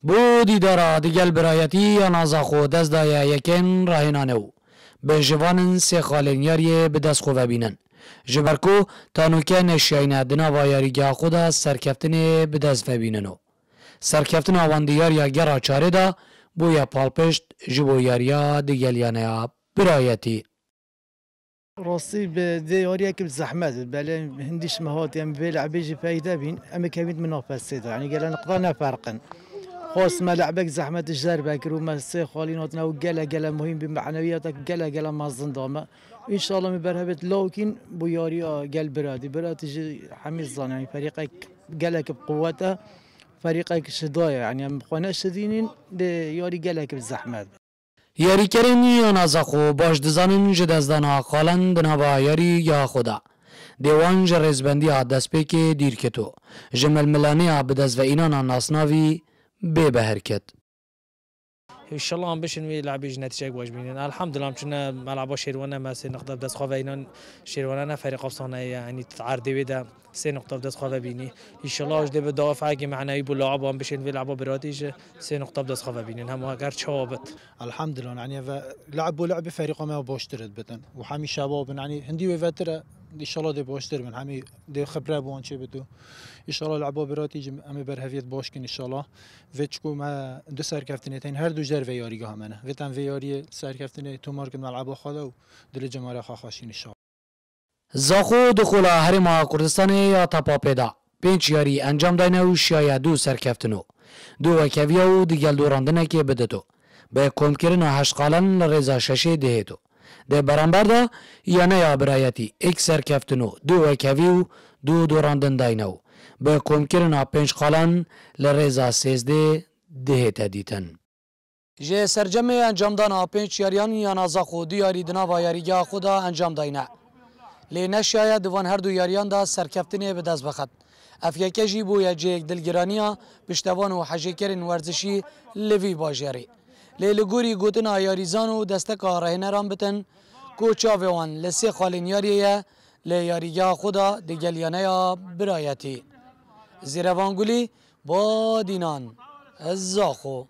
بو دیدارا دیگل برایتی یا نازاخو دست دایا یکن راهنانو به جوانن سه خالنیاری به دست خواه بینن جبرکو تانوکه نشیاینه دنا و یاریگاه خود سرکفتن به دست بیننو سرکفتن آواندیار یا گرا چاره دا بویا پالپشت جبو یاریا دیگلیانه برایتی راستی به دیاری که زحمت بله هندیش مهات ام ویل عبیجی فایده بین اما کمید منافسه دار یعنی گلن نقطه نفرقن خاص ما لعبك زحمة الجزر باكر وما خاليناتنا وقلا مهم بمعنوياتك قلا مازن دامه ان شاء الله مبرهبت لكن بوياريا قل برادي حميد ظن يعني فريقك قلك بقوته فريقك شدايا يعني مخوانا شدينين ياري قلك بالزحمات یاری کردنی یا نازخو باش دزانن جدازدانا خالن دنبا یاری یا خدا دیوان جرزبندی دست پیک دیر کتو جمل ملانی بدز و اینانا ناسناوی به حرکت ان شاء الله هم بشن وی لعبی نتیجه گوش بینن الحمد لله چون ملعب شیروانه ما سه نقطه دست خواه اینان شیروانه فريق افسانه یعنی تعرض ویدا سه نقطه دست خواه بینی ان شاء الله اجده دافع که معنایی بو لاعب هم بشن وی لعبه براتیج سه نقطه دست خواه بینن هم اگر چابت الحمد لله يعني لعبوا لعب فريق ما بوشترد بتن وحامي شباب يعني هندي وفتره ان شاء الله دي بوشتر من حامي دي خبره بوان چه بدو ان شاء الله لعبوا براتي ام برهفيت باشكن ان شاء الله وچكو ما دو سركفتنيتين هر دو جر وياريگه همنه وتن وياري سركفتني تو مارك ملعب خاله دل جمهور خاخاشين ان شاء الله زاخو دخول هرما کردستان یا تاپا پیدا پنج یاری انجام داینه و شاید دو سرکفتنو دو وکویه و دیگل دوراندنه که بدتو به کمکرن هشت قالن لرزا ششه دهتو ده برانبر دا یا نیا برایتی ایک سرکفتنو دو وکوی و دو دوراندن داینه به کمکرن پنج قالن لرزا سیزده دهت دیتن جه سرجمه انجام دانا پنج یاریان یا نازاخو دیاری دنا و یاریگاه خدا انجام داینه لینه شاید دوان هر دو یاریان دا سرکفتنی به دست بخد افیاکه جی بو یا جیک دلگرانیا پشتوان و حجیکرین ورزشی لوی باجری لیلگوری گوتنا یاریزان و دستک راهنران بتن کوچا وان لسی خالین یاریه لیاریگاه خدا دیگلیانه یا برایتی زیروانگولی با دینان زاخو